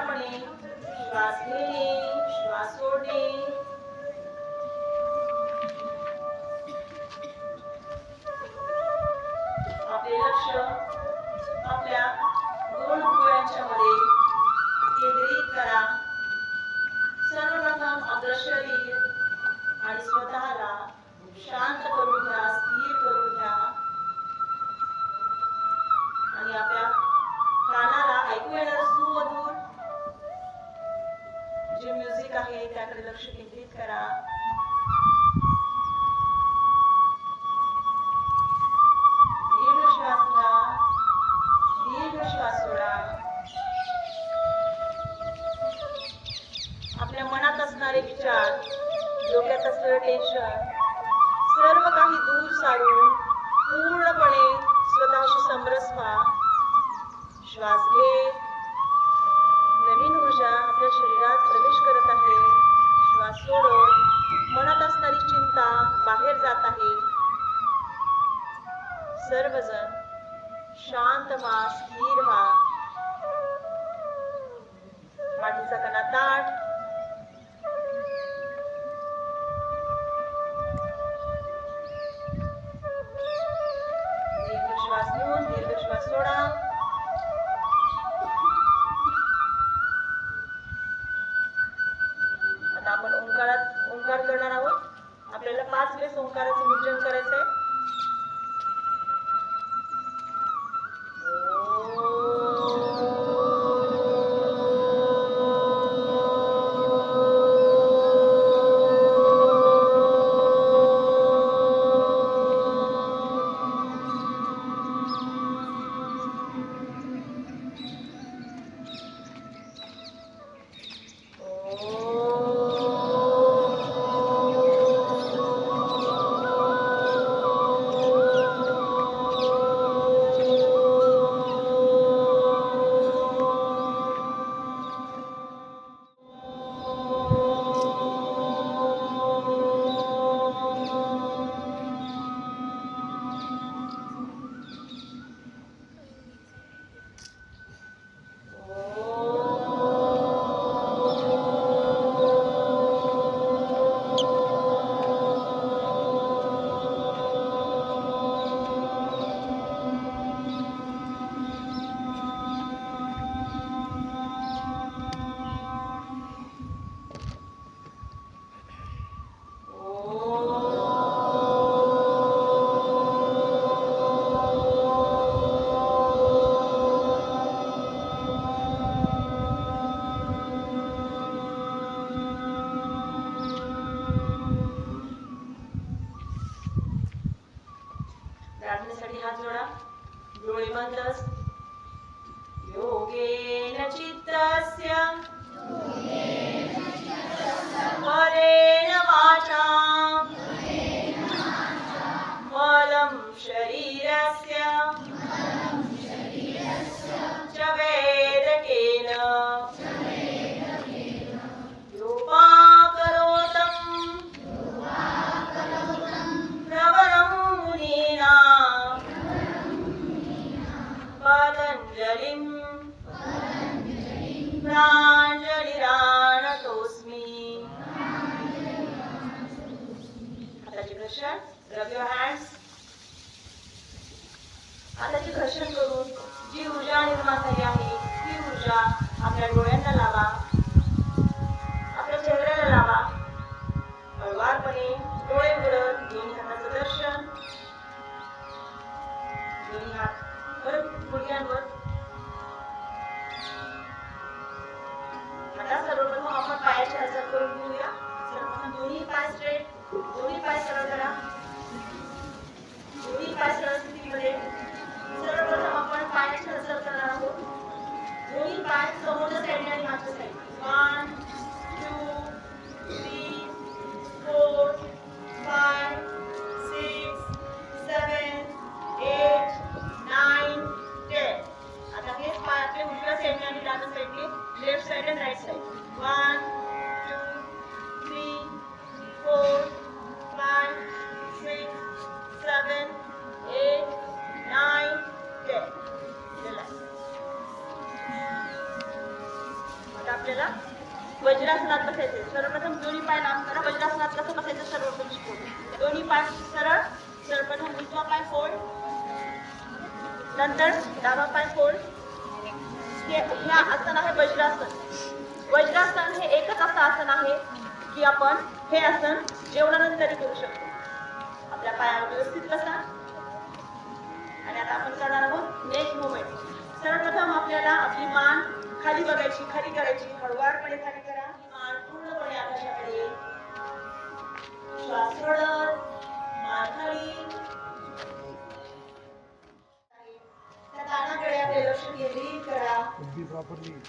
हळुवारपणे श्वास घेणे, श्वास सोडणे. आपले लक्ष आपल्या दोन डोळ्यांच्या मध्ये केंद्रित करा. सर्वप्रथम आपलं शरीर आणि स्वतःला शांत करून घ्या, स्थिर करून घ्या आणि आपल्या कानाला ऐकू येणारं सुमधुर जे म्युझिक आहे त्याकडे लक्ष केंद्रित करा. दीर्घ श्वास घ्या, दीर्घ श्वास सोडा. आपल्या मनात असणारे विचार, डोक्यात असलेलं टेन्शन सर्व काही दूर सारून पूर्णपणे स्वतःशी समरस व्हा. श्वास घे. नवीन ऊर्जा आपल्या शरीरात प्रवेश करत आहे. श्वास सोडत मनात असणारी चिंता बाहेर जात आहे. सर्वजण शांत व्हा, स्थिर व्हा. मातीचा कणा ताठ. दीर्घ श्वास घेऊन दीर्घ श्वास सोडा. आता आपण ओंकार करणार आहोत. आपल्याला 5 वेळेस ओंकाराचं उच्चारण करायचं आहे. प्रार्थनेसाठी हात जोडा. डोळे बंद. योगेन चित्तस्य परेण वाचा मलं शरीरस्य च वेदकेन योपाकरोतं प्रवरं मुनीना पतञ्जलिं प्राञ्जलिरानतोऽस्मि. हाताचे घर्षण. रब युअर हँड्स. हाताचे घर्षण करून जी ऊर्जा निर्माण झाली आहे ती ऊर्जा आपल्या डोळ्यांना लावा, आपल्या चेहऱ्याला लावा. हळुवारपणे डोळे उघडत दोन्ही हाताचं दर्शन. दोन्ही हात परत गुडघ्यांवर. आता सर्वप्रथम आपण पायाची हालचाल करून घेऊया. सर्वप्रथम दोन्ही पाय स्ट्रेट, दोन्ही पाय सरळ करा. दोन्ही पाय सरळ स्थितीमध्ये. सर्वप्रथम आपण पायाची हालचाल करणार आहोत. दोन्ही पाय समोरच्या साईडने आणि मागच्या साईडने. 1 2 3 4 5 6 7 8 9 10. आता हेच पाय आपले उजव्या साईडने आणि डाव्या साईडने, left side and right side. 1 2 3 4 5 6 7 8 9 10. Relax. आपल्याला वज्रासनात बसायचे. सर्वप्रथम दोन्ही पाय लांब करा. वज्रासनात कसं बसायचं सर्वप्रथम शिकवतो. दोन्ही पाय सरळ. सर्वप्रथम उजवा पाय फोल्ड, नंतर डावा पाय फोल्ड. हे आसन आहे वज्रासन. वज्रासन हे एकच असं आसन आहे की आपण हे आसन जेवणानंतरही करू शकतो. आपल्या पायावर व्यवस्थित बसा आणि आता आपण करणार आहोत नेक मुवमेंट. सर्वप्रथम आपल्याला आपली मान खाली बघायची, खाली करायची. हळूवारपणे खाली करा. मान पूर्णपणे आकाशाकडे. श्वास सोडत मान खाली. त्या ताणाकडे आपले लक्ष केंद्रित करा.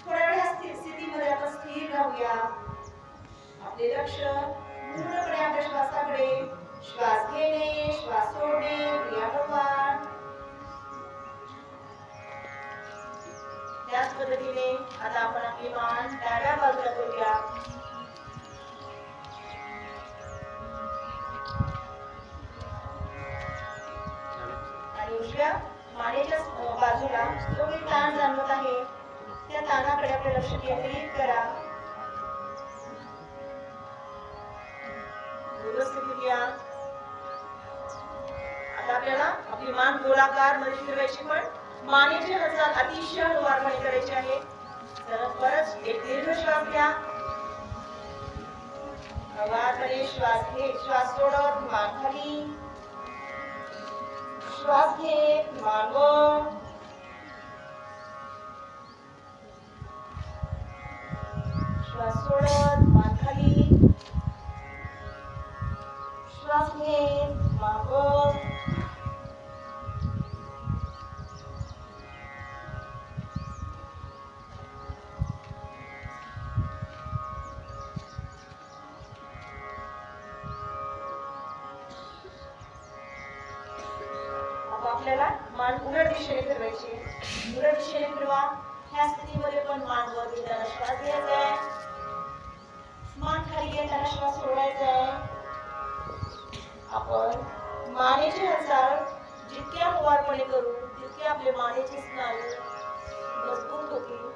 थोड्या वेळ स्थितीमध्ये आपण स्थिर राहूया. आपले लक्ष पूर्णपणे आपल्या श्वासाकडे. श्वास घेणे, श्वास सोडणे, क्रियाप्रवाह. त्याच पद्धतीने आता आपण आपली मान डाव्या बाजूला करूया. आणि उजव्या मानेच्या बाजूला जो काही ताण जाणवत आहे त्या ताणाकडे आपले लक्ष केंद्रित करा. व्यवस्थित घ्या. आता आपल्याला आपली मान गोलाकार मध्ये फिरवायची, पण मानेची हालचाल अतिशय हळूवारपणे करायची आहे. तर परत एक दीर्घ श्वास घ्या. हळूवारपणे श्वास घे. श्वास सोडत मान खाली. श्वास घे, मान वर. श्वास सोडत मान खाली. श्वास घे, मान वर. आपल्याला मान उलट दिशेने फिरवायची. उलट दिशेने फिरवा. ह्या स्थितीमध्ये पण मान वर घेताना श्वास घ्यायचा आहे. मान खाली घेताना श्वास सोडायचा आहे. आपण मानेची हालचाल जितक्या हळूवारपणे करू तितके आपले मानेचे स्नायू मजबूत होतील.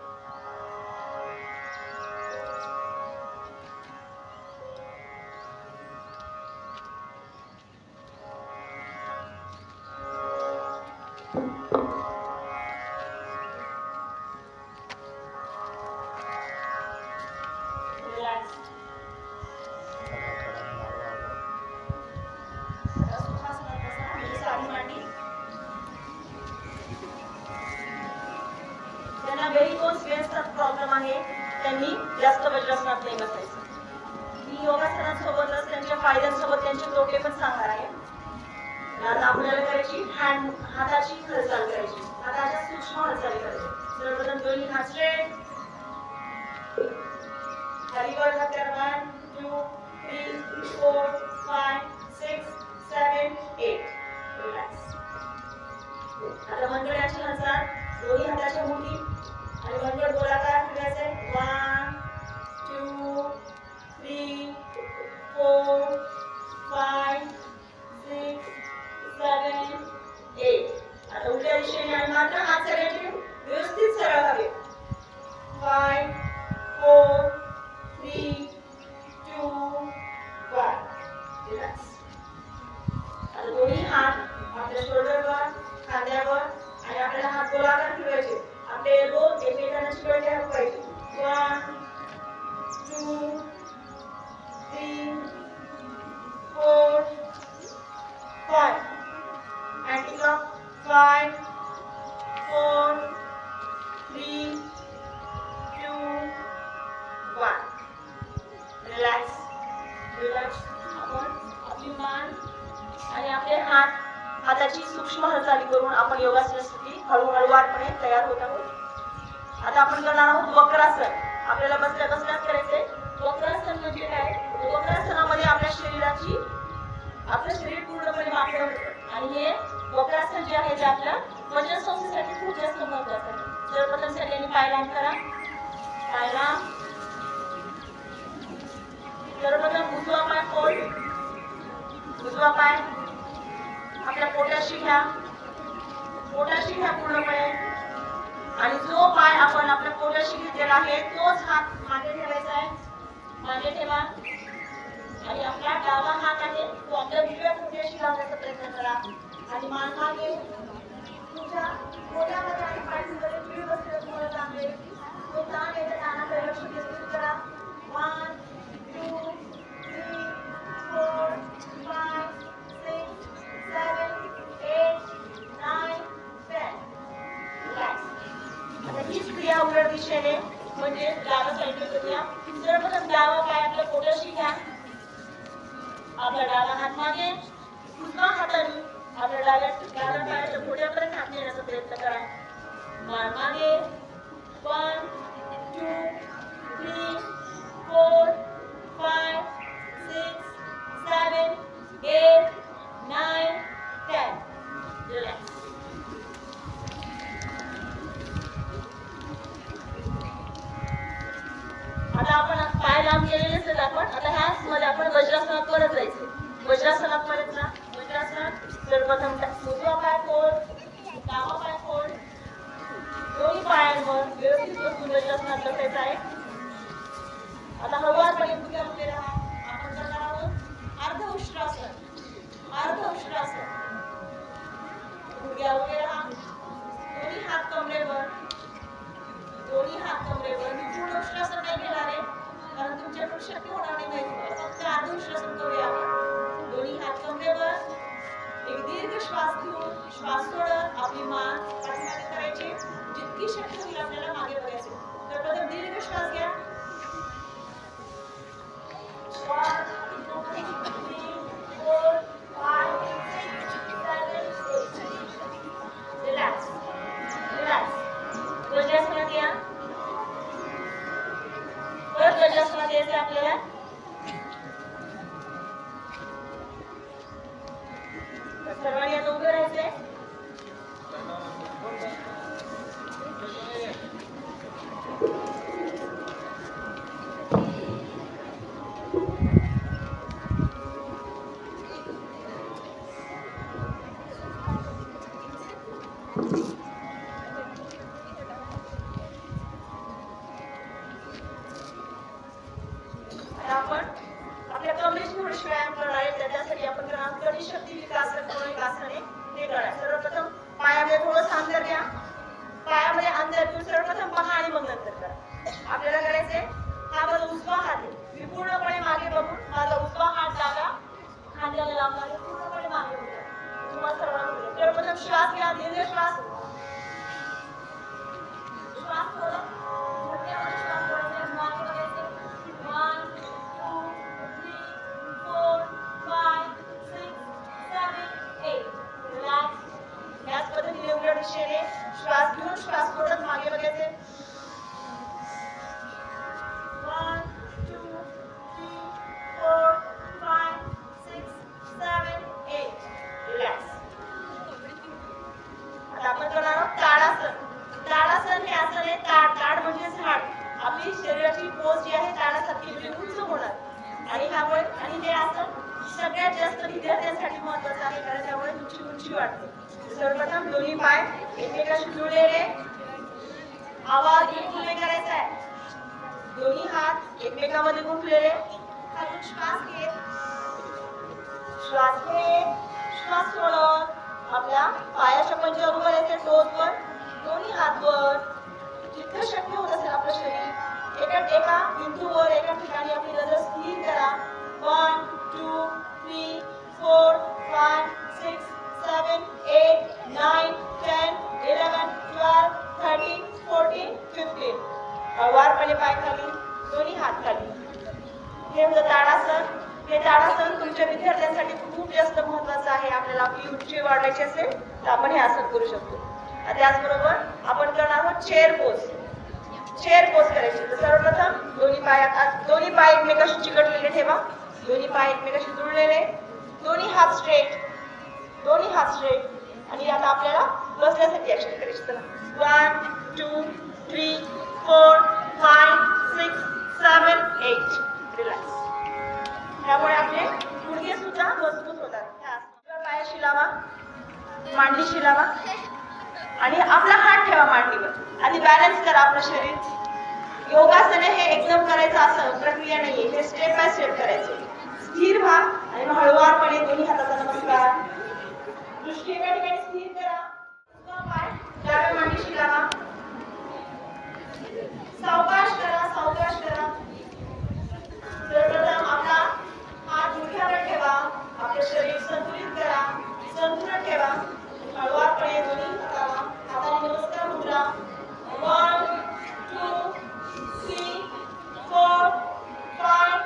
प्रॉब्लेम आहे त्यांनी जास्त वज्रासनात नाही बसायचं. मी योगासनांसोबतच त्यांच्या फायद्यांसोबत त्यांचे तोटे पण सांगणार आहे. आता आपल्याला करायची हाताची हालचाल करायची. हाताच्या सूक्ष्म हालचाली करायची. सर्वप्रथम दोन्ही हात स्ट्रेट. खाली वर हात करा. 1 2 3 4 5 6 7 8. रिलॅक्स. आता मनगटाची हालचाल. दोन्ही हाताच्या मुठी आणि मनगट गोलाकार फिरवायचे. 1 2 3 4 5 6 7 8. आता उलट्या दिशेने आणि मात्र हात सगळ्याचे व्यवस्थित सरळ हवे. 5 4 3 2 1. रिलॅक्स. आता दोन्ही हात आपल्या शोल्डरवर, खांद्यावर आणि आपल्याला हात गोलाकार फिरवायचे. आपले एल्बो एकमेकांना चिकटले हवे पाहिजे. 1 2 3 4 5. Anti clock. 5 4 3 2 1. रिलॅक्स. रिलॅक्स. आपण आपली मान आणि आपले हाताची सूक्ष्म हालचाली करून आपण योगासनासाठी हळूहळूवारपणे तयार होत आहोत. आता आपण करणार आहोत वक्रासन. आपल्याला बसल्या बसल्याच करायचंय. वक्रासन म्हणजे काय? वक्रासनामध्ये आपल्या आपलं शरीर पूर्णपणे वाकड होतं आणि हे वक्रासन जे आहे ते आपल्या वजन संस्थेसाठी खूप जास्त महत्त्वाचं आहे. सर्वप्रथम सगळ्यांनी पाय लांब करा. पाय लांब. सर्वप्रथम उजवा पाय फोल्ड. उजवा पाय आपल्या पोटाशी घ्या. पोटाशी घ्या पूर्णपणे. आणि जो पाय आपण आपल्या पोटाशी मगाशी घेतलेला आहे तोच हात मागे ठेवायचा आहे. मागे ठेवा आणि आपला डावा हात आहे तो आपल्या उजव्या पोटाशी लावण्याचा प्रयत्न करा आणि मान मागे तुमच्या पोटामध्ये आणि पाठीमध्ये पीळ बसलेलं तुम्हाला जाणवेल. तो ताण येते, ताणाकडे लक्ष केंद्रित करा. 1 2 3 4 5 6 7 8 9 10. रिलॅक्स. आता हीच क्रिया उलट दिशेने म्हणजे डाव्या साईडने करूया. सर्वप्रथम डावा पाय आपल्या पोटाशी घ्या. आपला डावा हात मागे, उजव्या हाताने आपल्या डाव्या पायाच्या पोटापर्यंत हात नेण्याचा प्रयत्न करा. मान मागे. 1 2 3 4 5 6 7 8 9 10. रिलॅक्स. आता आपण पाय लांब केलेले असेल आपण आता ह्याच मध्ये आपण वज्रासनात परत जायचं. वज्रासनात परत जा. वज्रासनात सर्वप्रथम उजवा पाय फोल्ड, डावा पाय फोल्ड, दोन्ही पायांवर व्यवस्थित बसून वज्रासनात बसायचं आहे. आता हळूवारपणे गुडघ्या उभे राहा. आपण करणार आहोत अर्ध उष्ट्रासन. अर्ध उष्ट्रासन. गुडघ्या उभे राहा. दोन्ही हात कमरेवर. दोन्ही हात कमरेवर. मी पूर्ण उष्ट्रासन नाही घेणार आहे कारण तुमच्याकडून शक्य होणार नाही. फक्त अर्ध उष्ट्रासन करूया आपण. दोन्ही हात कमरेवर. एक दीर्घ श्वास घेऊन श्वास सोडत आपली मान पाठीमागे करायची. जितकी शक्य होईल आपल्याला मागे बघायचे. तर प्रथम दीर्घ श्वास घ्या. 1 2 3 4 5 6 7 8. रिलॅक्स. रिलॅक्स. वज्रासनात या. परत वज्रासनात यायचं आपल्याला. सर्वांनी आता उभे राहायचे. आपण आपल्या कमरेची थोडीशी व्यायाम करणार आहे. त्याच्यासाठी आपण कणी शक्ती विकासन विकासने हे करा. सर्वप्रथम पायामध्ये थोडं अंतर घ्या. पायामध्ये अंतर घेऊन सर्वप्रथम पहा आणि मग नंतर करा. आपल्याला करायचे हा माझा उजवा हात आहे. मी पूर्णपणे मागे बघून माझा उजवा हात डाव्या खांद्याला लावणार आहे. पूर्णपणे मागे बघा. तुम्हाला सर्वांना सर्वप्रथम श्वास घ्या. दीर्घ श्वास. श्वास सोडा. मोठ्यामध्ये श्वास सोडायचे. मागे बघायचे. 1 2 3 4 5 6 7 8. रिलॅक्स. याच पद्धतीने उलट दिशेने श्वास घेऊन श्वास सोडत मागे बघायचे. 1 2 3 4 5 6 7 8. रिलॅक्स. आता आपण करणार आहोत ताडासन. ताडासन हे आसन आहे. ताड म्हणजे झाड. आपली शरीराची पोच जी आहे ताडासारखी म्हणजे उंच होणार आणि ह्यामुळे आणि हे आसन सगळ्यात जास्त विद्यार्थ्यांसाठी महत्वाचं आहे कारण त्यामुळे तुमची उंची वाढते. सर्वप्रथम दोन्ही पाय एकमेकांशी जुळलेले. आवाज उभे करायचा आहे. दोन्ही हात एकमेकांमध्ये गुंफलेले. खालून श्वास घेत. श्वास घेत. श्वास सोडत आपल्या पायाच्या पंजावर उभं राहायचं. टोचवर. दोन्ही हात वर. जितकं शक्य होत असेल आपलं शरीर एका बिंदूवर एका ठिकाणी आपली नजर स्थिर करा. 1 2 3 4 5 6 7 8 9 10 11 12 13 14 15. हळूवारपणे पाय खाली. दोन्ही हात खाली. हे होतं ताडासन. हे ताडासन तुमच्या विद्यार्थ्यांसाठी खूप जास्त महत्वाचं आहे. आपल्याला आपली उंची वाढवायची असेल तर आपण हे आसन करू शकतो. त्याचबरोबर आपण करणार आहोत चेअर पोज. चेअर पोज करायची. तर सर्वप्रथम दोन्ही पाय एकमेकाशी चिकटलेले ठेवा. दोन्ही पाय एकमेकाशी जुळलेले. दोन्ही हात स्ट्रेट. दोन्ही हात स्ट्रेट. आणि आता आपल्याला बसण्यासाठी ऍक्शन करायची. चला 1 2 3 4 5 6 7 8. रिलॅक्स. त्यामुळे आपले गुडघे सुद्धा मजबूत होतात. पायाशी लावा. मांडीशी लावा आणि आपला हात ठेवा मांडीवर. आधी बॅलन्स करा आपलं शरीर. योगासन हे एकदम करायचं असं प्रक्रिया नाहीये, हे स्टेप बाय स्टेप करायचे. स्थिर व्हा आणि मग हळूवारपणे दोन्ही हाताचा नमस्कार. दृष्टी एका ठिकाणी स्थिर करा. उजवा पाय डाव्या मांडीशी लावा. सावकाश करा, सावकाश करा. सर्वप्रथम आपला हात गुडघ्यावर ठेवा. आपले शरीर संतुलित करा, संतुलन ठेवा. हळूवारपणे दोन्ही हाताने नमस्कार मुद्रा. 1 2 3 4 5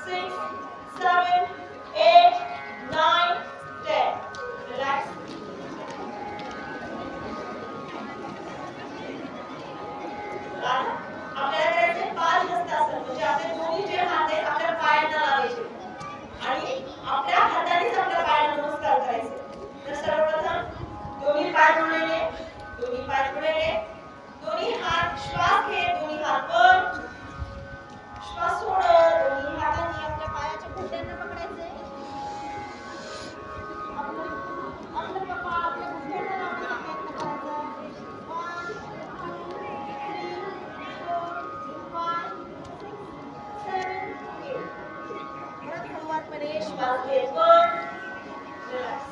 6 7 8 9 10. Relax. आपल्याला करायचे पादहस्तासन, म्हणजे आपले दोन्ही जे हात आहेत आपल्या पायांना लावायचे आणि आपल्या हातानेच आपल्या पायांना नमस्कार करायचे. तर सर्वप्रथम दोन्ही पाय जोडलेले, दोन्ही पाय जोडलेले, दोन्ही हात श्वास घे, दोन्ही हात वर, श्वास सोड. दोन्ही हातांनी आपल्या पायाच्या घुटण्यांना पकडायचे. आपलं कपाळ आपल्या घुटण्यांना लावण्याचा प्रयत्न करायचा. 1 2 3 4 5 6 7 8. परत हळूवारपणे श्वास घेत वर. रिलॅक्स.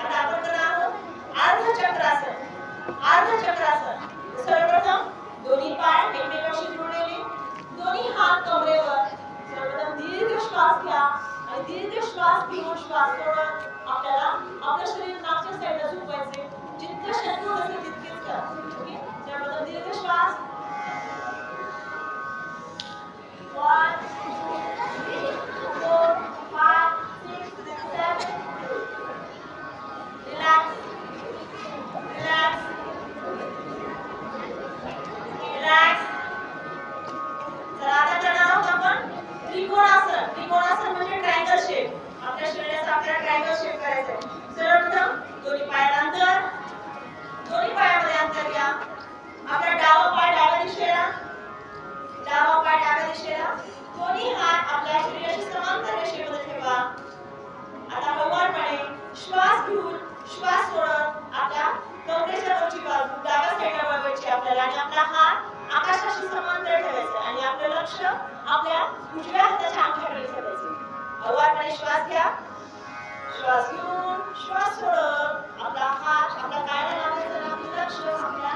आता आपण करणार आहोत अर्धचक्रासन. अर्धचक्रासन. सर्वप्रथम दोन्ही पाय एकमेकांशी जोडलेले, दोन्ही हात कमरेवर. सर्वप्रथम दीर्घ श्वास घ्या आणि दीर्घ श्वास घेऊन श्वास सोडत आपल्याला आपलं शरीर मागच्या साईडला झुकवायचे. जितकं शक्य होईल तितकेच करा. ओके. सर्वप्रथम दीर्घ श्वास. 1 2 3 4 5 6 7 8. रिलॅक्स. रिलॅक्स. रिलॅक्स. चला आता करणार आहोत आपण त्रिकोणासन. त्रिकोणासन म्हणजे ट्रायंगल शेप. आपल्या शरीराचा आपल्याला ट्रायंगल शेप करायचा आहे. सर्वप्रथम दोन्ही पायात अंतर, दोन्ही पायामध्ये अंतर घ्या. आपला डावा पाय डाव्या दिशेला, डावा पाय डाव्या दिशेला. दोन्ही हात आपल्या शरीराशी समांतर रेषेमध्ये ठेवा. आता हळूवारपणे श्वास घेऊन श्वास सोडत आपल्या कमरेच्या वरची बाजू डाव्या साईडला वळवायची आपल्याला आणि आपला हात आकाशाशी समांतर ठेवायचा आणि आपलं लक्ष आपल्या उजव्या हाताच्या अंगठ्याकडे ठेवायचं. हळूवारपणे श्वास घ्या. श्वास घेऊन श्वास सोडत आपला हात आपल्या पायाला लावायचा आणि आपलं लक्ष आपल्या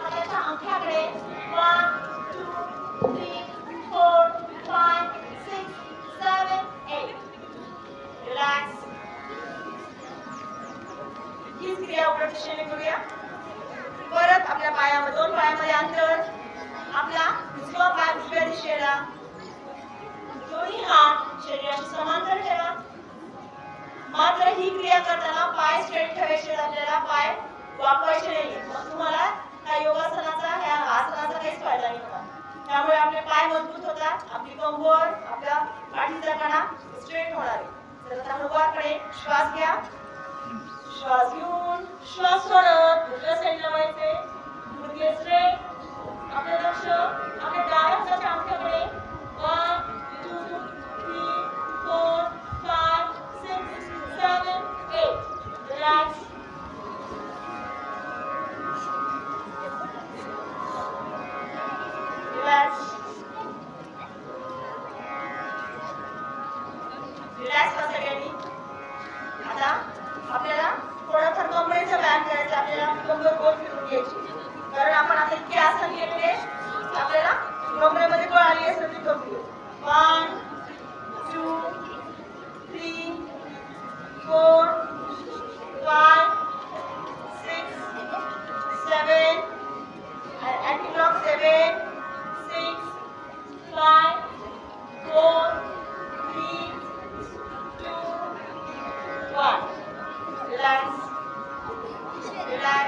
हाताच्या अंगठ्याकडे. 1 2 3 4 5 6 7 8. रिलॅक्स. हीच क्रिया उलट दिशेने करूया. परत आपल्या पायामध्ये दोन पायामध्ये अंतर. आपला उजवा पाय उजव्या दिशेला, दोन्ही हात शरीराशी समांतर ठेवा. मात्र ही क्रिया करताना पाय स्ट्रेट ठेवायचे, आपल्याला पाय वाकवायचे नाहीये. मग तुम्हाला ह्या योगासनाचा ह्या आसनाचा काहीच फायदा नाही होणार. त्यामुळे आपले पाय मजबूत होतात, आपली कंबर आपल्या पाठीचा कणा स्ट्रेट होणार आहे. तर आता हळूवारपणे श्वास घ्या. श्वास घेऊन श्वास सोडत उजव्या साईडला वळायचे. गुडघे स्ट्रेट. आपलं लक्ष आपल्या डाव्या हाताच्या अंगठ्याकडे. 1 2 3 4 5 6 7 8. रिलॅक्स. रिलॅक्स. रिलॅक्स व्हा सगळ्यांनी. आता आपल्याला थोडाफार कमरेचा व्यायाम करायचा. आपल्याला कंबर गोल फिरून घ्यायची, कारण आपण आता इतके आसन केलेले आपल्याला कमरेमध्ये गोळ आली असेल ती कमी. 1 2 3 4 5 6 7. Anti-clock 7 6 5 4 3 2 1. Relax. Relax.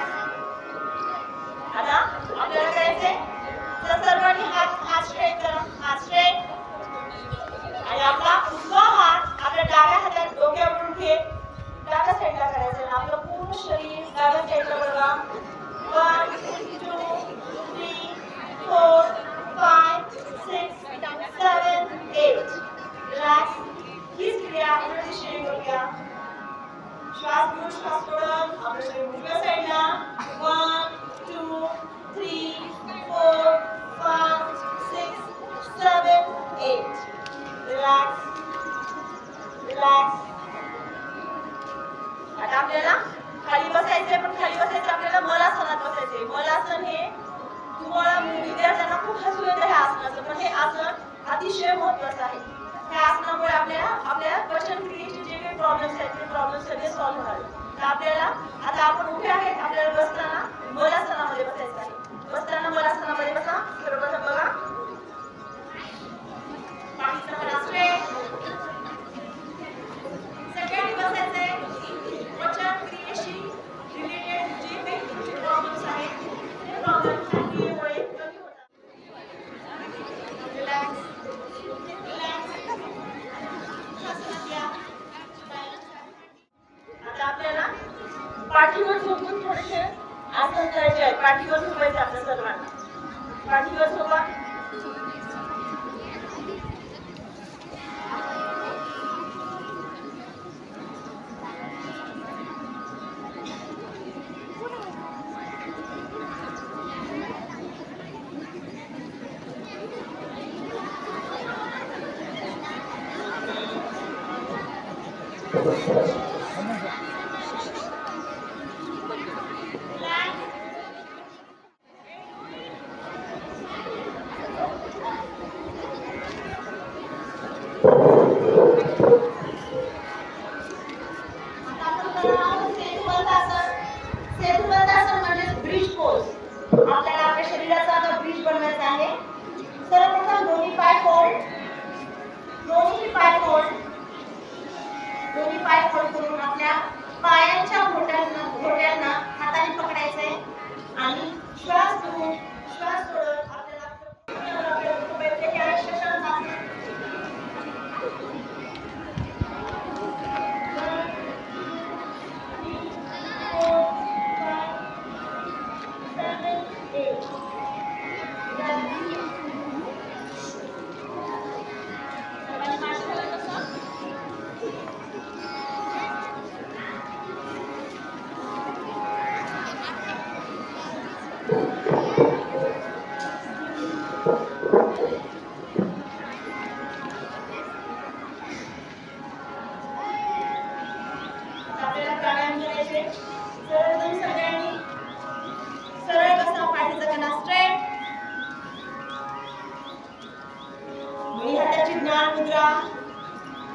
आता आपल्याला करायचे तर सर्वांनी हात स्ट्रेट करा. हात स्ट्रेट आणि आपला उजवा हात आपल्या डाव्या हातात डोक्यावरून घेत डाव्या साईडला करायचं आणि आपलं पूर्ण शरीर डाव्या साईडला बघा. 1 2 3 4 5 6 7 8. रिलॅक्स. हीच क्रिया आपण दिशेने करूया. श्वास घेऊन श्वास सोडत आपलं शरीर उजव्या साईडला. 1 2 पाठीवर झोपून थोडेसे आसन करायचे आहे. पाठीवर झोपायचे आपल्या सर्वांना. पाठीवर झोपा. आपल्याला आपल्या शरीराचा आता ब्रिज बनवायचा आहे. सर्वप्रथम दोन्ही पाय फोल्ड करून आपल्या पायांच्या घोट्यांना हाताने पकडायचं आहे आणि श्वास घेऊन श्वास सोडत आपल्याला शशांक आसन.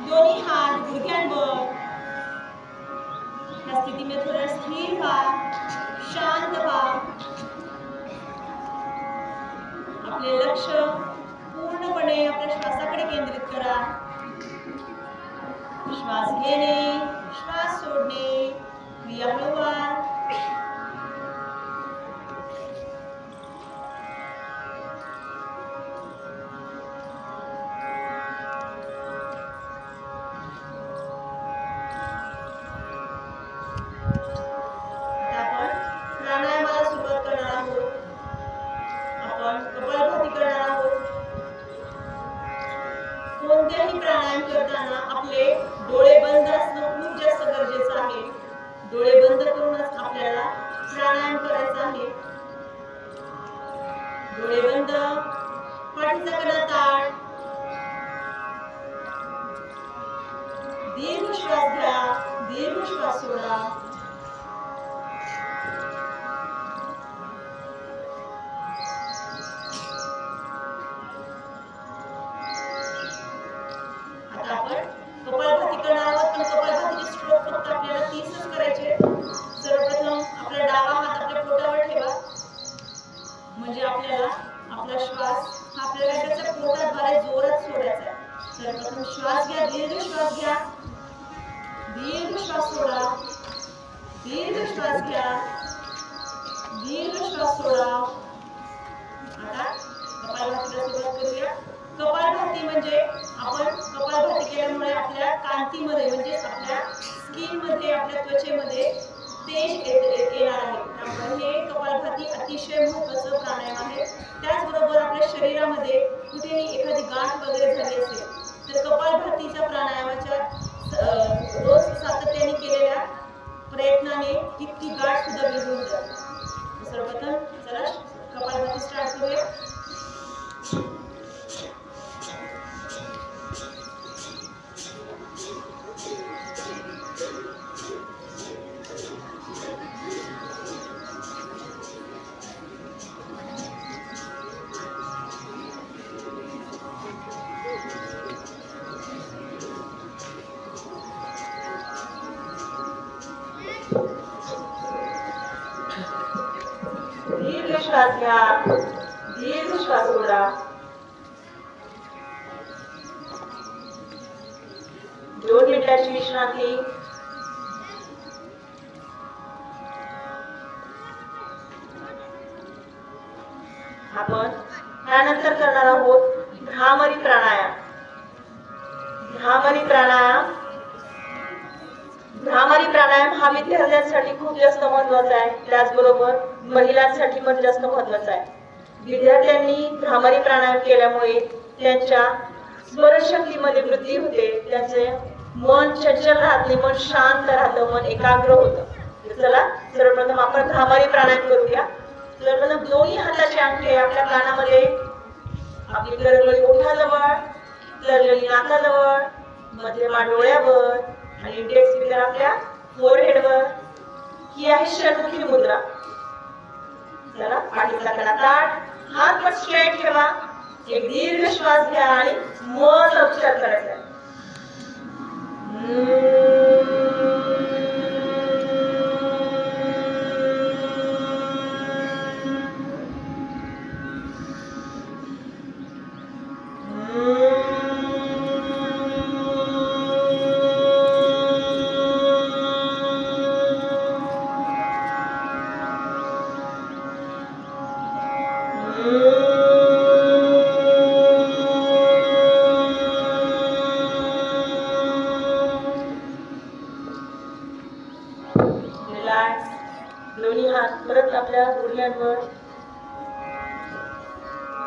दोन्ही हात गुडघ्यांवर. या स्थितीमध्ये थोडं स्थिर व्हा, शांत व्हा. आपले लक्ष पूर्णपणे आपल्या श्वासाकडे केंद्रित करा. श्वास घेणे, श्वास सोडणे, क्रिया हळूवार. प्राणायामाला सुरुवात करणार आहोत. आपण कपालभाती करणार आहोत. कोणत्याही प्राणायाम करताना आपले डोळे बंद असणं खूप जास्त गरजेचं आहे. डोळे बंद करूनच आपल्याला प्राणायाम करायचा आहे. डोळे बंद, पाठीचा कणा ताठ. दीर्घ श्वास घ्या, दीर्घ श्वास सोडा. कपालभाती करणार आहोत, पण कपालभातीचे स्ट्रोक फक्त आपल्याला 30च करायचे. सर्वप्रथम आपला डावा हात आपल्या पोटावर ठेवा, म्हणजे आपल्याला आपला श्वास हा आपल्याला त्याच्या पोटाद्वारे जोरात सोडायचा आहे. सर्वप्रथम श्वास घ्या, दीर्घ श्वास घ्या, दीर्घ श्वास सोडा, दीर्घ श्वास घ्या, दीर्घ श्वास सोडा. आता कपालभातीला सुरुवात करूया. कपालभाती म्हणजे आपण कपालभाती केल्यामुळे आपल्या कांतीमध्ये म्हणजे आपल्या स्किन मध्ये, आपल्या त्वचेमध्ये तेज येणार आहे. त्यामुळे हे कपालभाती अतिशय महत्त्वाचं प्राणायाम आहे. त्याचबरोबर आपल्या शरीरामध्ये कुठेही एखादी गाठ वगैरे झाली असेल तर कपालभातीच्या प्राणायामाच्या रोज सातत्याने केलेल्या प्रयत्नाने ती गाठ सुद्धा निघून जाते. सर्वप्रथम चला कपालभाती स्टार्ट करूया. दीर्घ श्वास घ्या, दीर्घ श्वास सोडा. दोन मिनिटाची विश्रांती. आपण त्यानंतर करणार आहोत भ्रामरी प्राणायाम. भ्रामरी प्राणायाम भ्रामरी प्राणायाम हा विद्यार्थ्यांसाठी खूप जास्त महत्वाचा आहे, त्याचबरोबर महिलांसाठी पण जास्त महत्वाचा आहे. विद्यार्थ्यांनी भ्रामरी प्राणायाम केल्यामुळे त्यांच्या स्मरणशक्तीमध्ये वृद्धी होते, त्यांचे मन चंचल राहत नाही, मन शांत राहतं, मन एकाग्र होतं. चला सर्वप्रथम आपण भ्रामरी प्राणायाम करूया. सर्वप्रथम दोन्ही हाताचे अंगठे आपल्या कानामध्ये, आपली करंगळी ओठाजवळ, तर्जनी नाकाजवळ, मध्यमा डोळ्यावर आणि इंडेक्स फिंगर आपल्या फोरहेडवर. ही आहे षण्मुखी मुद्रा. चला पाठीचा कणा ताठ, हात पण स्ट्रेट ठेवा. एक दीर्घ श्वास घ्या आणि मौन उच्चार करायचा. दोन्ही हात परत आपल्या गुडघ्यांवर.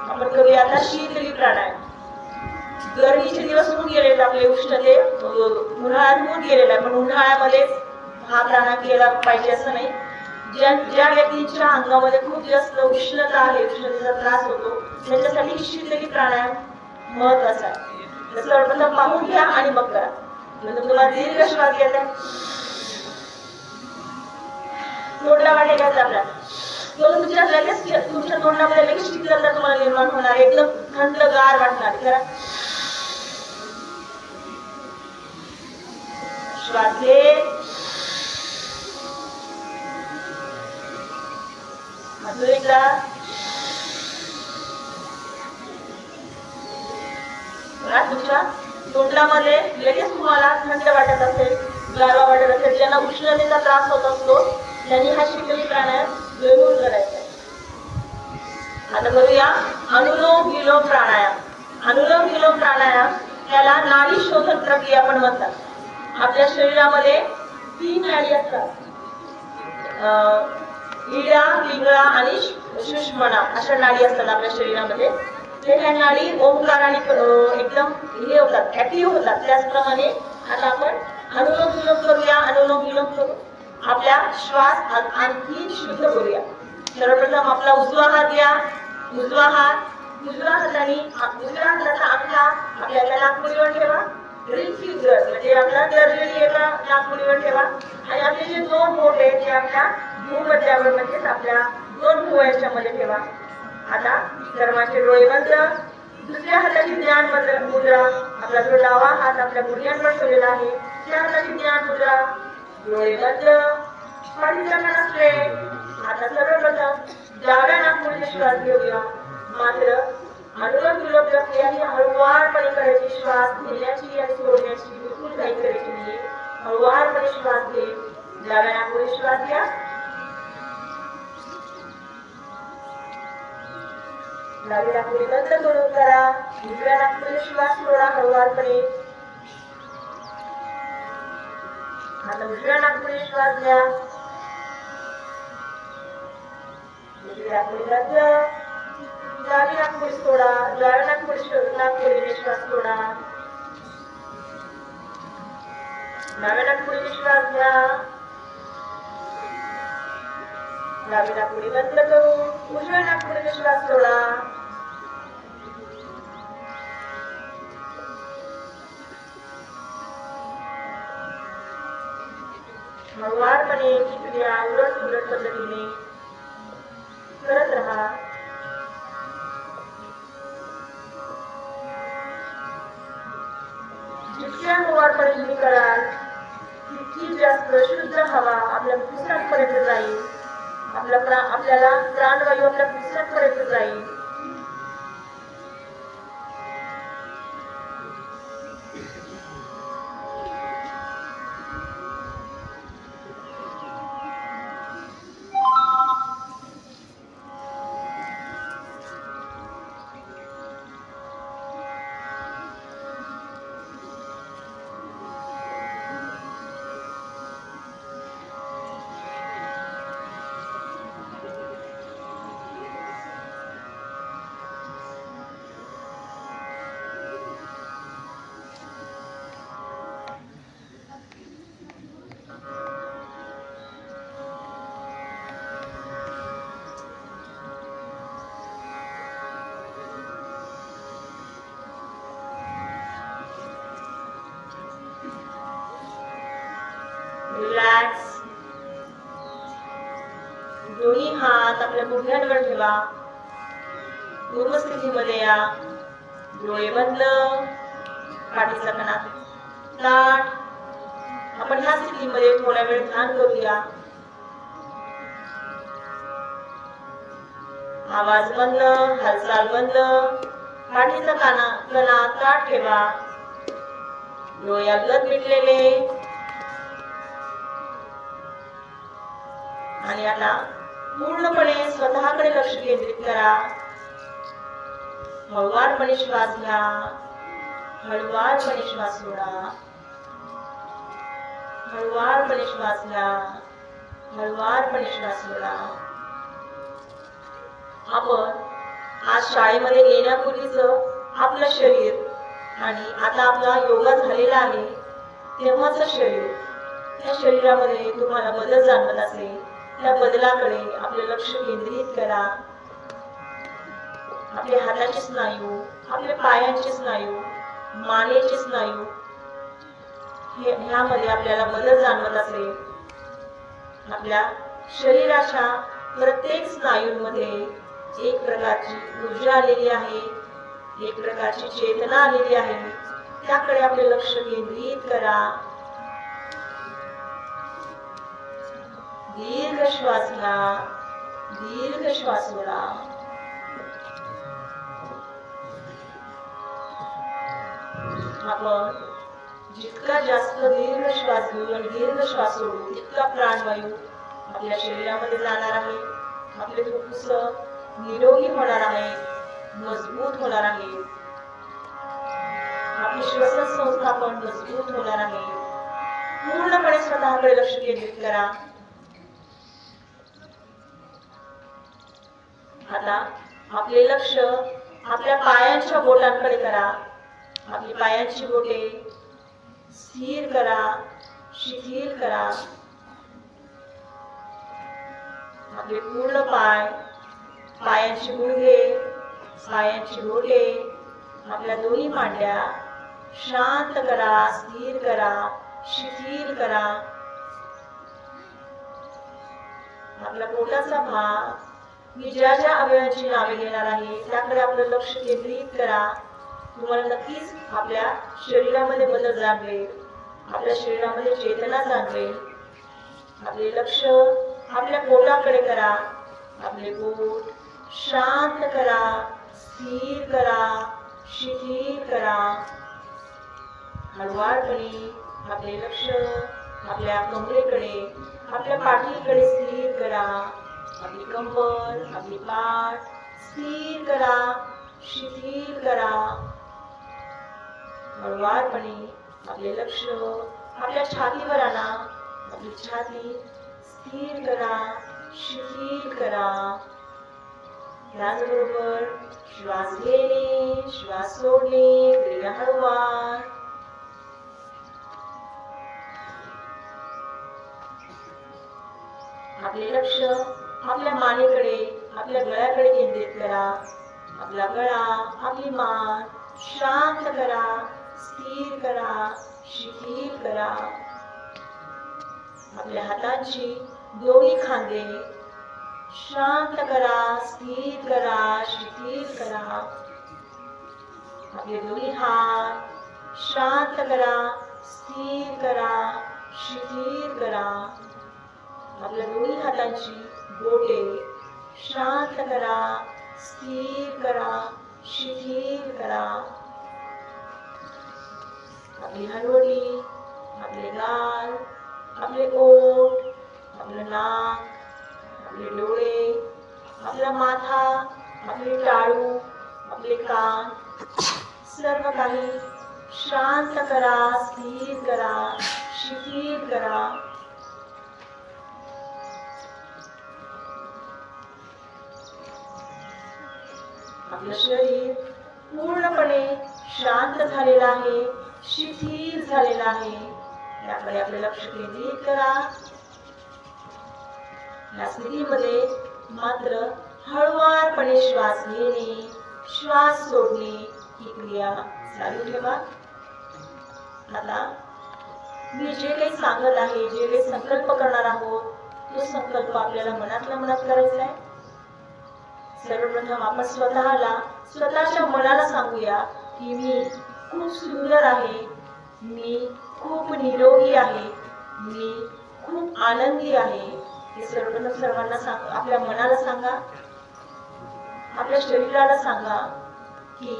आपण करूया आता शीतली प्राणायाम. गरमीचे दिवस होऊन गेलेत, आपले उष्णते उन्हाळ्यात होऊन गेलेला आहे, पण उन्हाळ्यामध्ये हा प्राणायाम केला पाहिजे असं नाही. ज्या व्यक्तींच्या अंगामध्ये खूप जास्त उष्णता आहे, उष्णतेचा त्रास होतो, त्यांच्यासाठी शीतली प्राणायाम महत्वाचा आहे. सर्वप्रथम पाहून घ्या आणि मग करा. तुम्हाला दीर्घ श्वास घ्यायचा, तोंडला वाटे घ्यायचा आपला. तुमच्या तोंडामध्ये लगेच शीतलता तुम्हाला निर्माण होणार, एकदम थंडगार वाटणार. करा. श्वास घे, अजून एकदा. तुमच्या तोंडामध्ये लगेच तुम्हाला थंड वाटत असेल, गारवा वाटत असेल, ज्यांना उष्णतेचा त्रास होत असतो त्यांनी हा शीतली प्राणायाम जरूर करायचा. आता करूया अनुलोम विलोम प्राणायाम. अनुलोम विलोम प्राणायाम त्याला नाडी शोधन प्रक्रिया पण म्हणतात. आपल्या शरीरामध्ये 3 नाडी असतात, इडा, पिंगळा आणि सुषुम्ना अशा नाडी असतात आपल्या शरीरामध्ये. ह्या नाडी ओंकाराने एकदम हे होतात, ऍक्टिव्ह होतात. त्याचप्रमाणे आता आपण अनुलोम विलोम करूया. अनुलोम विलोम करू, आपल्या श्वास आणखी शुद्ध करूया. सर्वप्रथम आपला उजवा हात घ्या. उजव्या हाताने उजव्या हाताचा अंगठा आपल्या नाकपुडीवर ठेवा. रिंग फिंगर म्हणजे आपला तर्जनी एका नाकपुडीवर ठेवा आणि आपले जे 2 बोट आहेत ते आपल्या भूमध्यावर म्हणजेच आपल्या 2 भुवयाच्या मध्ये ठेवा. आता कर्माचे डोळे बंद. दुसऱ्या हाताची ज्ञान मुद्रा. आपला जो डावा हात आपल्या गुडघ्यांवर ठेवलेला आहे त्या हाताची ज्ञान मुद्रा. डोळे बंद, पाठीचा कणा स्ट्रेट. आता सर्वप्रथम डाव्या नाकपुडीने श्वास घेऊया. मात्र अनुलोम विलोम प्रक्रिया ही हळूवारपणे करायची. श्वास घेण्याची आणि सोडण्याची बिलकुल काही करायची नाही. हळूवारपणे श्वास घे. डाव्या नाकपुडीने श्वास घ्या. डावी नाकपुडी बंद करून करा. उजव्या नाकपुडीने श्वास सोडा हळूवारपणे. आता उजव्या नाकपुडीने श्वास घ्या. उजव्या नाकपुडी बंद. डावी नाकपुडी सोडा. डाव्या नाकपुडीने श्वास सोडा. डाव्या नाकपुडीने श्वास घ्या. डावी नाकपुडी बंद करून उजव्या नाकपुडीने श्वास सोडा. हळूवारपणे क्रिया उलट उलट पद्धतीने करत राहा. जितक्या हळूवारपणे तुम्ही कराल तितकी जास्त शुद्ध हवा आपल्या फुफ्फुसांपर्यंत जाईल. आपल्याला प्राणवायू आपल्या फुफ्फुसांपर्यंत जाईल. दोन्ही हात आपल्या गुडघ्यांवर ठेवा. पूर्व स्थितीमध्ये या. डोळे बंद, पाठीचा कणा ताठ. आपण ह्या स्थितीमध्ये थोडा वेळ ध्यान करूया. आवाज बंद, हालचाल बंद, पाठीचा कणा ताठ ठेवा. डोळे अलगद मिटलेले. आणि आता पूर्णपणे स्वतःकडे लक्ष केंद्रित करा. हळुवारपणे श्वास घ्या, हळुवारपणे श्वास सोडा. हळुवारपणे श्वास घ्या, हळुवारपणे श्वास सोडा. आपण आज शाळेमध्ये येण्यापूर्वीच आपलं शरीर आणि आता आपला योगा झालेला आहे तेव्हाच शरीर, त्या शरीरामध्ये तुम्हाला बदल जाणवत असेल, त्या बदलाकडे आपले लक्ष केंद्रित करा. आपले हाताचे स्नायू, आपले पायांचे स्नायू, मानेचे स्नायू ह्यामध्ये आपल्याला बदल जाणवत असेल. आपल्या शरीराच्या प्रत्येक स्नायूंमध्ये एक प्रकारची ऊर्जा आलेली आहे, एक प्रकारची चेतना आलेली आहे. त्याकडे आपले लक्ष केंद्रित करा. दीर्घ श्वास घ्या, दीर्घ श्वास सोडा. आपण जितका जास्त दीर्घ श्वास घेऊ आणि दीर्घ श्वास सोडू तितका प्राणवायू आपल्या शरीरामध्ये जाणार आहे. आपले फुफ्फुस निरोगी होणार आहे, मजबूत होणार आहे. आपली श्वसन संस्था पण मजबूत होणार आहे. पूर्णपणे स्वतःकडे लक्ष केंद्रित करा. आता आपले लक्ष आपल्या पायांच्या बोटांकडे करा. आपली पायांची बोटे स्थिर करा, शिथिल करा. आपले पूर्ण पाय, पायांची गुडघे, पायांची बोटे, आपल्या दोन्ही मांड्या शांत करा, स्थिर करा, शिथिल करा. आपला पोटाचा भाग, मी ज्या ज्या अवयवांची नावे घेणार आहे त्याकडे आपलं लक्ष केंद्रित करा. तुम्हाला नक्कीच आपल्या शरीरामध्ये बदल जाणवेल, आपल्या शरीरामध्ये चेतना जाणवेल. आपले लक्ष आपल्या पोटाकडे करा. आपले पोट शांत करा, स्थिर करा, शिथिल करा. हळुवारपणे आपले लक्ष आपल्या कमरेकडे, आपल्या पाठीकडे स्थिर करा. आपली कंबर, आपली पाठ स्थिर करा, शिथिल करा. हळुवारपणे आपले लक्ष आपल्या छातीवर आणा. आपली छाती स्थिर करा, शिथिल करा. त्याचबरोबर श्वास घेणे, श्वास सोडणे, क्रिया हळुवार. आपले लक्ष आपल्या मानेकडे, आपल्या गळ्याकडे केंद्रित करा. आपला गळा, आपली मान शांत करा, स्थिर करा, शिथिल करा. आपल्या हातांची दोन्ही खांदे शांत करा, स्थिर करा, शिथिल करा. आपले दोन्ही हात शांत करा, स्थिर करा, शिथिल करा. आपल्या दोन्ही हातांची बोटे शांत करा, स्थिर करा, शिथिल करा. आपली हनुवटी, आपले गाल, आपले ओठ, आपलं नाक, आपले डोळे, आपला माथा, आपले टाळू, आपले कान सर्व काही शांत करा, स्थिर करा, शिथिल करा. आपलं शरीर पूर्णपणे शांत झालेलं आहे, शिथिल झालेलं आहे. त्याकडे आपले लक्ष केंद्रित करा. या स्थितीमध्ये मात्र हळुवारपणे श्वास घेणे, श्वास सोडणे ही क्रिया चालू ठेवा. आता मी जे काही सांगत आहे, जे काही संकल्प करणार आहोत तो संकल्प आपल्याला मनातल्या मनात करायचा आहे. सर्वप्रथम आपण स्वतःच्या मनाला सांगूया की मी खूप सुंदर आहे, मी खूप निरोगी आहे, मी खूप आनंदी आहे. हे सर्वप्रथम सर्वांना सांग, आपल्या मनाला सांगा, आपल्या शरीराला सांगा की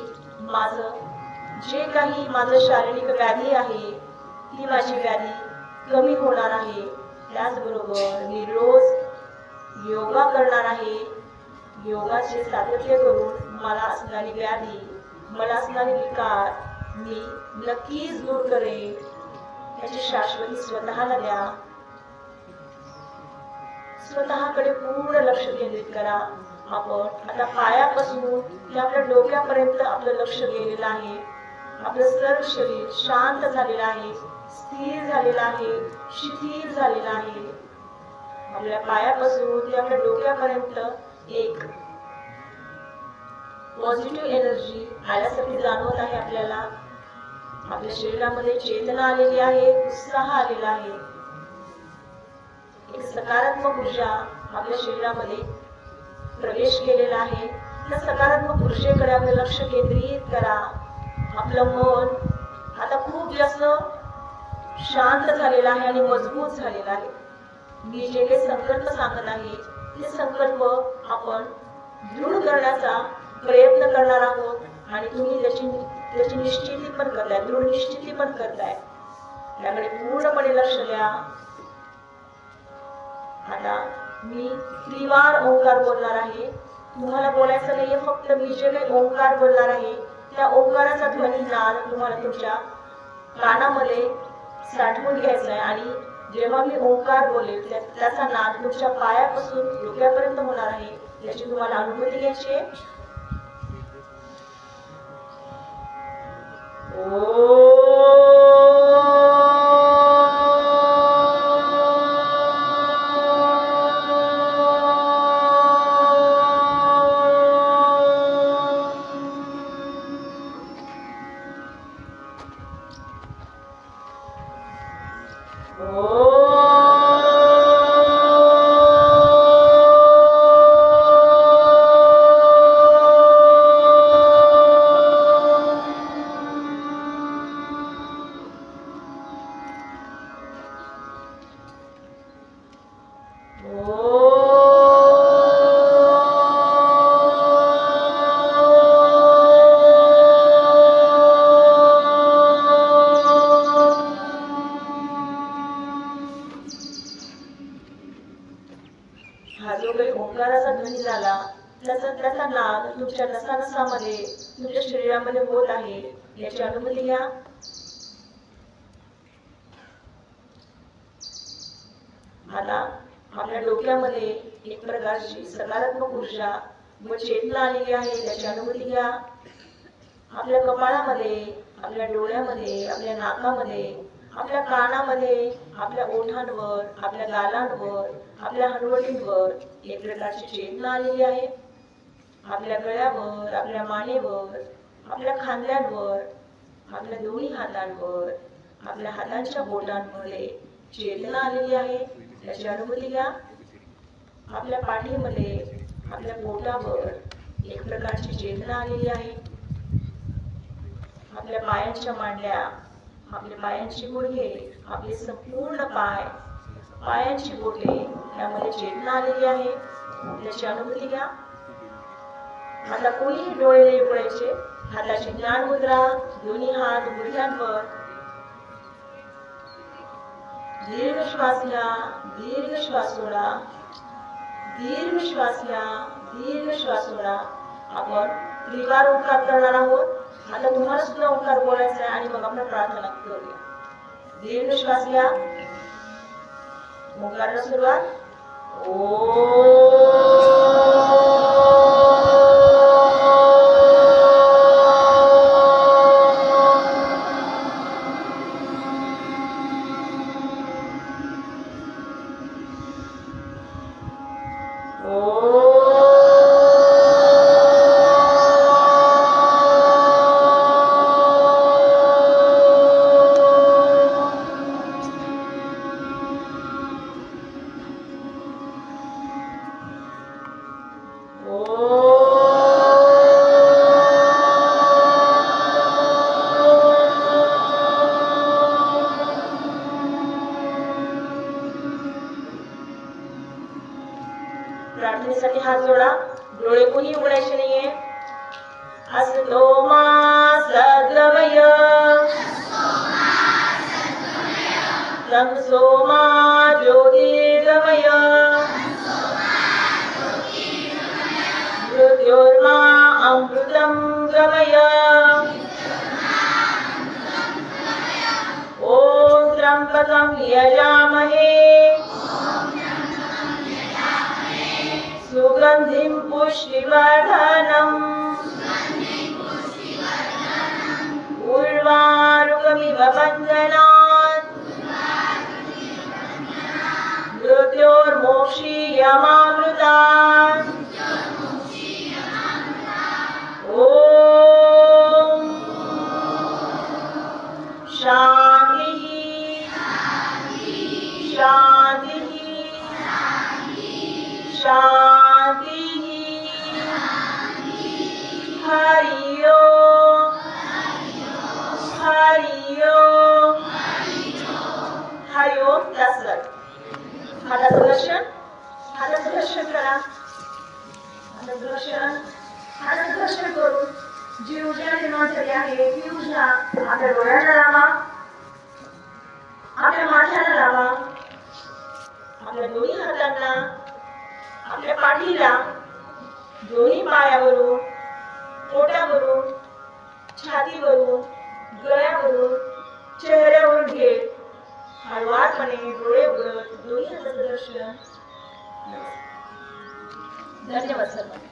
माझं शारीरिक व्याधी आहे ती माझी व्याधी कमी होणार आहे. त्याचबरोबर मी रोज योगा करणार आहे. योगाचे सातत्य करून मला असणारी व्याधी, मला असणारे विकार मी नक्कीच दूर करेन. याची शाश्वती स्वतःला द्या. स्वतःकडे पूर्ण लक्ष केंद्रित करा. आपण आता पायापासून ते आपल्या डोक्यापर्यंत आपलं लक्ष गेलेलं आहे. आपलं सर्व शरीर शांत झालेलं आहे, स्थिर झालेलं आहे, शिथिल झालेलं आहे. आपल्या पायापासून ते आपल्या डोक्यापर्यंत एक पॉझिटिव्ह एनर्जी आल्यासारखी जाणवत आहे. आपल्याला आपल्या शरीरामध्ये चेतना आलेली आहे, उत्साह आलेला आहे. एक सकारात्मक ऊर्जा आपल्या शरीरामध्ये प्रवेश केलेला आहे. त्या सकारात्मक ऊर्जेकडे आपलं लक्ष केंद्रित करा. आपलं मन आता खूप जास्त शांत झालेलं आहे आणि मजबूत झालेलं आहे. मी जे काही संकल्प सांगत आहे ते संकल्प आपण दृढ करण्याचा प्रयत्न करणार आहोत आणि तुम्ही त्याची निश्चिती पण करताय, दृढ निश्चिती पण करताय. त्याकडे पूर्णपणे लक्ष द्या. आता मी त्रिवार ओंकार बोलणार आहे. तुम्हाला बोलायचं नाहीये, फक्त मी जे काही ओंकार बोलणार आहे त्या ओंकाराचा ध्वनी नाद तुम्हाला तुमच्या कानामध्ये साठवून घ्यायचा आहे आणि जेव्हा मी ओंकार बोलेल त्याचा नाद तुमच्या पायापासून डोक्यापर्यंत होणार आहे. याची तुम्हाला अनुभूती घ्यायची आहे. हा जो काही ओंकाराचा ध्वनी झाला त्याचा नाद तुमच्या नसानसामध्ये तुमच्या शरीरामध्ये होत आहे. याची अनुभूती घ्या. आता आपल्या डोक्यामध्ये एक प्रकारची सकारात्मक ऊर्जा व चेतना आलेली आहे. त्याची अनुभूती घ्या. आपल्या कपाळामध्ये, आपल्या डोळ्यामध्ये, आपल्या नाकामध्ये, आपल्या कानामध्ये, आपल्या ओठांवर, आपल्या गालांवर, आपल्या हनुवटींवर एक प्रकारची चेतना आलेली आहे. आपल्या गळ्यावर, आपल्या मानेवर, आपल्या खांद्यांवर, आपल्या दोन्ही हातांवर, आपल्या हातांच्या बोटांमध्ये चेतना आलेली आहे. त्याची अनुभूती घ्या. आपल्या पाठीमध्ये, आपल्या पोटावर एक प्रकारची चेतना आलेली आहे. आपल्या पायांच्या मांड्या, आपल्या पायांची गुडघे, आपले संपूर्ण पायांची बोटे यामध्ये चेतना आलेली आहे. त्याची अनुभूती घ्या. आता कोणीही डोळे नाही उघडायचे. हाताची ज्ञान मुद्रा, दोन्ही हात गुडघ्यांवर. दीर्घ श्वास घ्या, दीर्घ श्वास सोडा, दीर्घ श्वास घ्या, दीर्घ श्वास सोडा. आपण त्रिवार ओंकार करणार आहोत. आता तुम्हाला सुद्धा ओंकार बोलायचा आहे आणि मग आपण प्रार्थना करूया. दीर्घ श्वास घ्या. ओंकाराला सुरुवात. प्रार्थनेसाठी हात जोडा. डोळे कोणी उघडायचे नाहीये. असतो मा सद्गमय तमसो मा ज्योतिर्गमय मृत्योर्मा अमृतं गमय. ॐ त्र्यंबकं यजामहे सुगन्धिं पुष्टिवर्धनम् उर्वारुकमिव बन्धनात् मृत्योर्मोक्षीयमामृतात्. ॐ शान्तिः शान्तिः शान्तिः. हरि ओम हरि ओम हरि ओम. दसवत हाताचं दर्शन करा. हाताचं दर्शन करून जी ऊर्जा निर्माण झाली आहे ती ऊर्जा आपल्या डोळ्याला लावा, आपल्या माथ्याला लावा, आपल्या दोन्ही हातांना, आपल्या पाठीला, दोन्ही पायावरून, पोटावरून, छातीवरून, गळ्यावरून, चेहऱ्यावरून घे. हळवारपणे डोळे उघडत दोन्ही हाताचं दर्शन. धन्यवाद सर्वांना.